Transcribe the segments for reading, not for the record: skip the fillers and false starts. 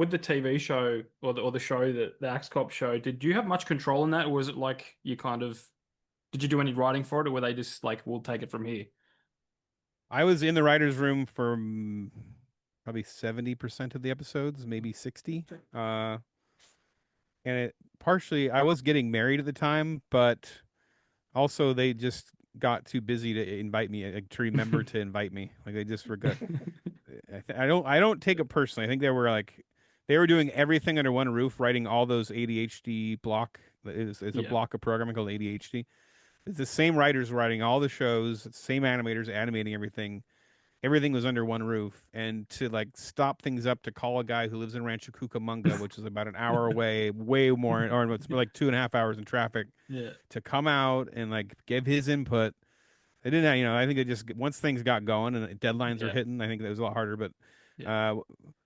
with the TV show or the show that the Axe Cop show, did you have much control in that, or was it like you kind of did you do any writing for it, or were they just like we'll take it from here? I was in the writer's room for probably 70% of the episodes, maybe 60. And it partially, I was getting married at the time, but also they just got too busy to invite me, like, to remember to invite me. Like they just forgot. I don't take it personally. I think they were doing everything under one roof, writing all those ADHD block. It's a Yeah, block of programming called ADHD. It's the same writers writing all the shows, same animators animating everything. Everything was under one roof, and to like stop things up to call a guy who lives in Rancho Cucamonga, which is about an hour away, way more, or it's like 2.5 hours in traffic, yeah, to come out and like give his input. They didn't, I think it just once things got going and deadlines were yeah, hitting, I think it was a lot harder. But yeah, uh,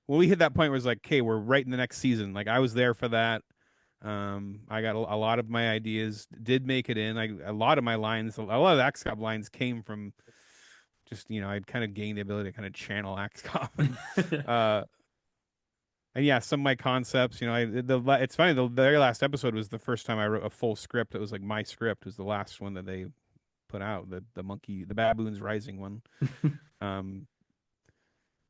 when we hit that point, where it was like, okay, we're right in the next season. Like I was there for that. I got a lot of my ideas did make it in. A lot of my lines, a lot of the XCOP lines came from just, I'd kind of gained the ability to kind of channel XCOP. uh, and yeah, some of my concepts, it's funny. The very last episode was the first time I wrote a full script. It was like my script was the last one that they put out. The baboons rising one. Um,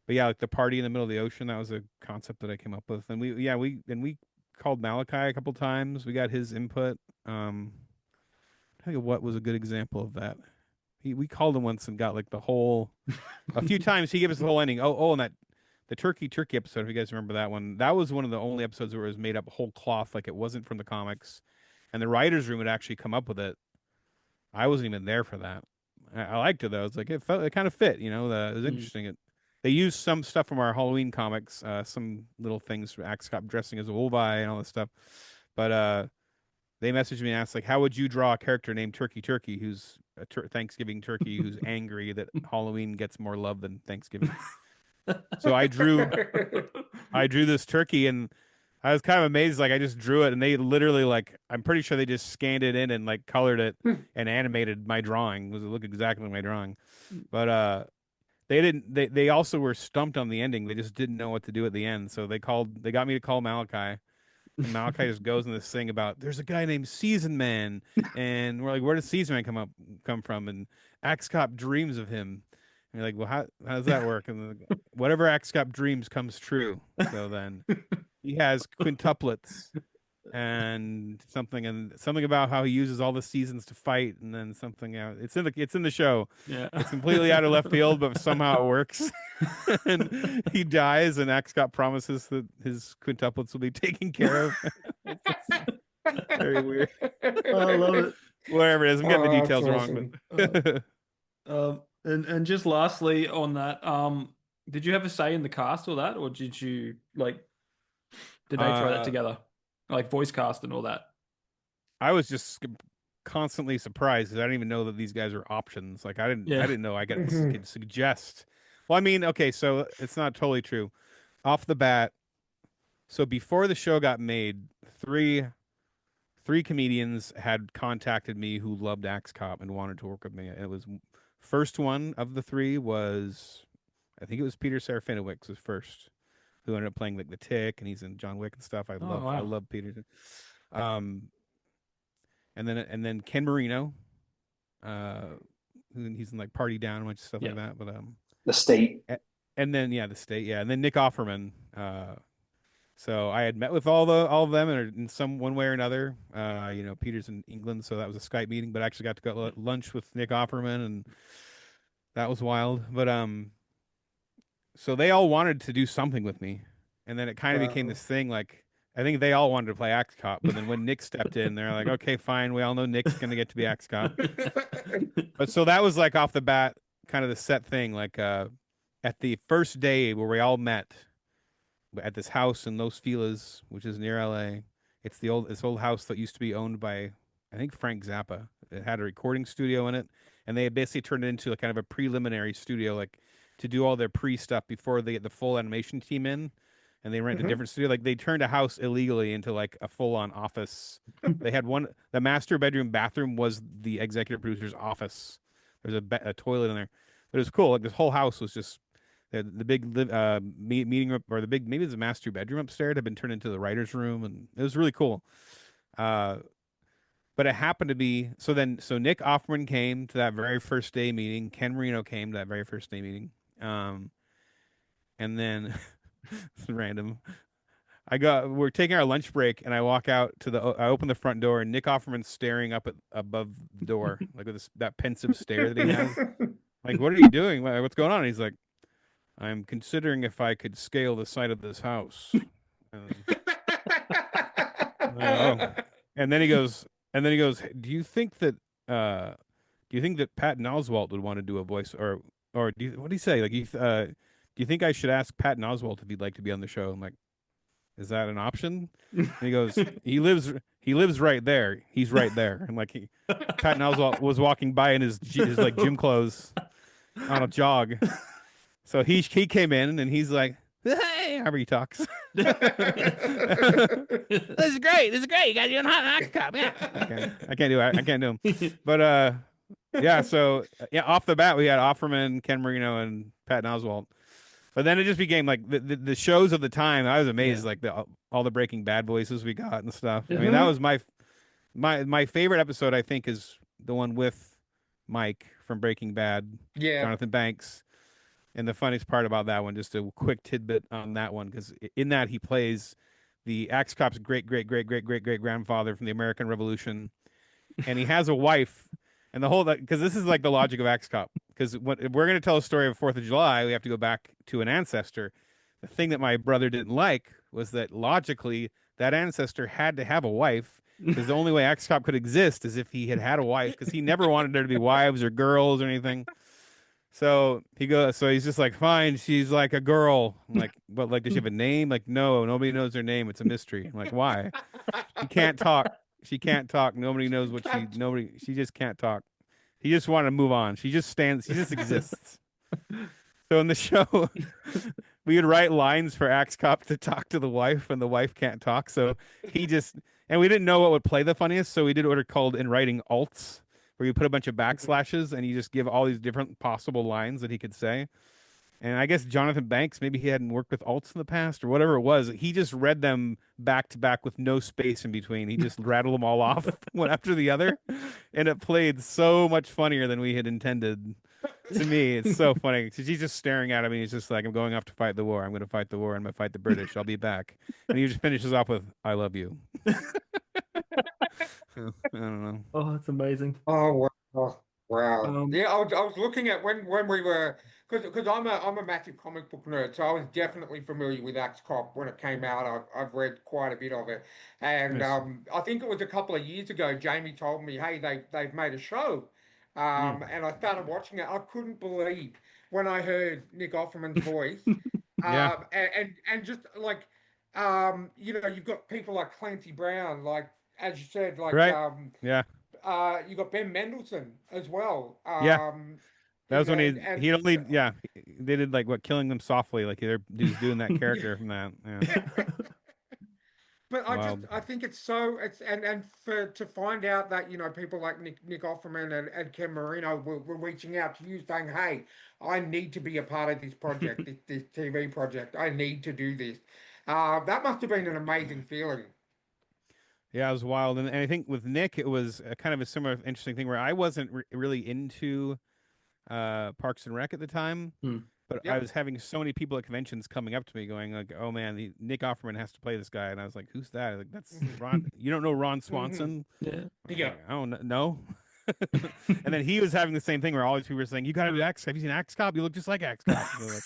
but yeah, like the party in the middle of the ocean, that was a concept that I came up with. And we called Malachi a couple times. We got his input. I think of what was a good example of that. We called him once and got like the whole. A few times he gave us the whole ending. And that the turkey episode, if you guys remember that one, that was one of the only episodes where it was made up whole cloth, like it wasn't from the comics, and the writers' room had actually come up with it. I wasn't even there for that. I liked it though. It's like it kind of fit. It was Mm. interesting. They used some stuff from our Halloween comics, some little things from Axe Cop dressing as a Wolvie and all this stuff. But they messaged me and asked, like, how would you draw a character named Turkey, who's a Thanksgiving turkey, who's angry that Halloween gets more love than Thanksgiving? So I drew this turkey, and I was kind of amazed. Like I just drew it, and they literally, like, I'm pretty sure they just scanned it in and like colored it and animated my drawing. It look exactly like my drawing. But they didn't. They also were stumped on the ending. They just didn't know what to do at the end. So they got me to call Malachi, and Malachi just goes in this thing about there's a guy named Season Man, and we're like, where does Season Man come from? And Axe Cop dreams of him. And you're like, well, how does that work? And whatever Axe Cop dreams comes true. So then he has quintuplets and something about how he uses all the seasons to fight, and then something out. It's in the show. Yeah. It's completely out of left field, but somehow it works. And he dies, and Axe Cop promises that his quintuplets will be taken care of. It's very weird. I love it. Whatever it is, I'm getting the Oh, that's details wrong, awesome. but And just lastly on that, did you have a say in the cast or that, or did you like did they throw that uh, together, like voice cast and all that? I was just constantly surprised because I didn't even know that these guys were options. Like I Yeah. didn't know I could suggest. Well, I mean, okay, so it's not totally true. Off the bat, so before the show got made, three comedians had contacted me who loved Axe Cop and wanted to work with me. It was first one of the three was, I think it was Peter Serafinowicz was first, who ended up playing like the Tick, and he's in John Wick and stuff. I Oh love I wow. love Peter. Um, and then Ken Marino, uh, he's in like Party Down and a bunch of stuff like Yeah. that. But The state. a- and then yeah, the state, yeah, and then Nick Offerman. So I had met with all of them in some one way or another. Peter's in England, so that was a Skype meeting. But I actually got to go to lunch with Nick Offerman, and that was wild. But so they all wanted to do something with me, and then it kind of became Wow. this thing. Like I think they all wanted to play Axe Cop, but then when Nick stepped in, they're like, okay, fine. We all know Nick's gonna get to be Axe Cop. But so that was like off the bat, kind of the set thing. Like at the first day where we all met at this house in Los Feliz, which is near LA. It's this old house that used to be owned by, I think, Frank Zappa. It had a recording studio in it, and they had basically turned it into a kind of a preliminary studio, like to do all their pre stuff before they get the full animation team in, and they rent a Hmm. different studio. Like they turned a house illegally into like a full on office. They had the master bathroom was the executive producer's office. There's a toilet in there, but it was cool. Like this whole house was just The big meeting room, or the big, maybe it's a master bedroom upstairs, had been turned into the writer's room, and it was really cool. Uh, but it happened to be so Nick Offerman came to that very first day meeting. Ken Marino came to that very first day meeting. Um, and then it's random. We're taking our lunch break, and I walk out I open the front door, and Nick Offerman's staring up above the door, like with that pensive stare that he has. Like, what are you doing? What's going on? And he's like, I'm considering if I could scale the site of this house. And, oh, and then he goes, do you think that, Patton Oswalt would want to do a voice, or what do you say? Like, do you think I should ask Patton Oswalt if he'd like to be on the show? I'm like, is that an option? And he goes, he lives right there. He's right there. And like Patton Oswalt was walking by in his like gym clothes on a jog. So he came in and he's like, hey, however he talks. This is great. This is great. You guys doing hot knock cop. Yeah. I can't do it. I can't do him. But yeah, so yeah, off the bat we had Offerman, Ken Marino, and Patton Oswalt. But then it just became like the shows of the time. I was amazed, like all the Breaking Bad voices we got and stuff. I mean, that was my favorite episode. I think is the one with Mike from Breaking Bad, Yeah. Jonathan Banks. And the funniest part about that one, just a quick tidbit on that one, because in that he plays the Axe Cop's great great great great great great grandfather from the American Revolution, and he has a wife, and the whole because this is like the logic of Axe Cop. Because if we're going to tell a story of 4th of July, we have to go back to an ancestor. The thing that my brother didn't like was that logically that ancestor had to have a wife, because the only way Axe Cop could exist is if he had a wife, because he never wanted there to be wives or girls or anything. So he's just like, fine, she's like a girl. I'm like, but like, does she have a name? Like, no, nobody knows her name. It's a mystery. I'm like, why? She can't talk. She can't talk. Nobody knows she just can't talk. He just wanted to move on. She just exists. So in the show, we would write lines for Axe Cop to talk to the wife, and the wife can't talk. So and we didn't know what would play the funniest. So we did what are called in writing alts, where you put a bunch of backslashes and you just give all these different possible lines that he could say. And I guess Jonathan Banks, maybe he hadn't worked with alts in the past or whatever it was. He just read them back to back with no space in between. He just rattled them all off one after the other. And it played so much funnier than we had intended. To me, it's so funny. Because he's just staring at him and he's just like, I'm going off to fight the war. I'm going to fight the war. I'm going to fight the British. I'll be back. And he just finishes off with, I love you. I don't know. Oh, that's amazing. Oh wow. Wow. Um, Yeah, I was looking at when we were because I'm a massive comic book nerd, so I was definitely familiar with Axe Cop when it came out. I've read quite a bit of it, and Nice. I think it was a couple of years ago. Jamie told me, "Hey, they've made a show," Mm. and I started watching it. I couldn't believe when I heard Nick Offerman's voice, Yeah. and just like you've got people like Clancy Brown, like as you said, like Right. Yeah. you got Ben Mendelsohn as well. Yeah. That was when And he only they did like what Killing Them Softly, like he's doing that character from that. Yeah. but Wild. I think it's so it's and for to find out that people like Nick Offerman and Ken Marino were reaching out to you saying, hey, I need to be a part of this project, this TV project. I need to do this. That must have been an amazing feeling. Yeah, it was wild, and I think with Nick it was a kind of a similar interesting thing where I wasn't really into Parks and Rec at the time, hmm. but I Yep. was having so many people at conventions coming up to me going like, "Oh man, Nick Offerman has to play this guy," and I was like, "Who's that?" Like, that's Ron. You don't know Ron Swanson? Yeah. Yeah. I don't know. And then he was having the same thing where all these people were saying, "You got to do Axe. Have you seen Axe Cop? You look just like Axe Cop." So,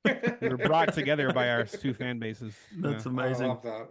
like, we were brought together by our two fan bases. Yeah. That's I amazing. love that.